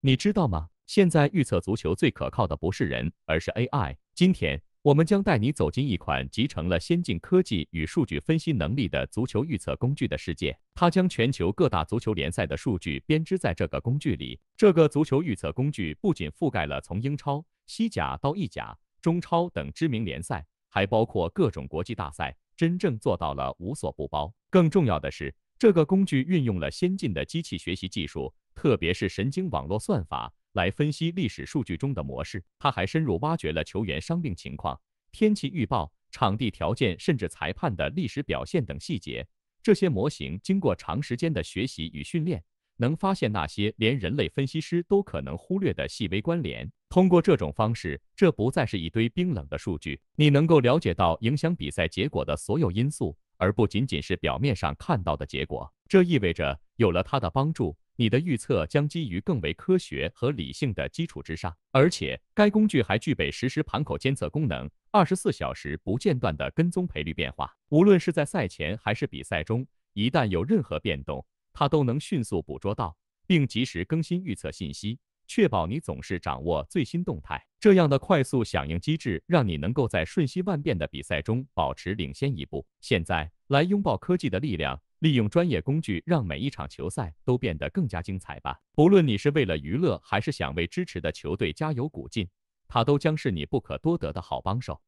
你知道吗？现在预测足球最可靠的不是人，而是 AI。今天，我们将带你走进一款集成了先进科技与数据分析能力的足球预测工具的世界。它将全球各大足球联赛的数据编织在这个工具里。这个足球预测工具不仅覆盖了从英超、西甲到意甲、中超等知名联赛，还包括各种国际大赛，真正做到了无所不包。更重要的是，这个工具运用了先进的机器学习技术，特别是神经网络算法，来分析历史数据中的模式。它还深入挖掘了球员伤病情况、天气预报、场地条件，甚至裁判的历史表现等细节。这些模型经过长时间的学习与训练，能发现那些连人类分析师都可能忽略的细微关联。通过这种方式，这不再是一堆冰冷的数据，你能够了解到影响比赛结果的所有因素，而不仅仅是表面上看到的结果。这意味着，有了它的帮助，你的预测将基于更为科学和理性的基础之上。而且，该工具还具备实时盘口监测功能，24小时不间断地跟踪赔率变化。无论是在赛前还是比赛中，一旦有任何变动，它都能迅速捕捉到，并及时更新预测信息，确保你总是掌握最新动态。这样的快速响应机制，让你能够在瞬息万变的比赛中保持领先一步。现在，来拥抱科技的力量，利用专业工具，让每一场球赛都变得更加精彩吧。不论你是为了娱乐，还是想为支持的球队加油鼓劲，它都将是你不可多得的好帮手。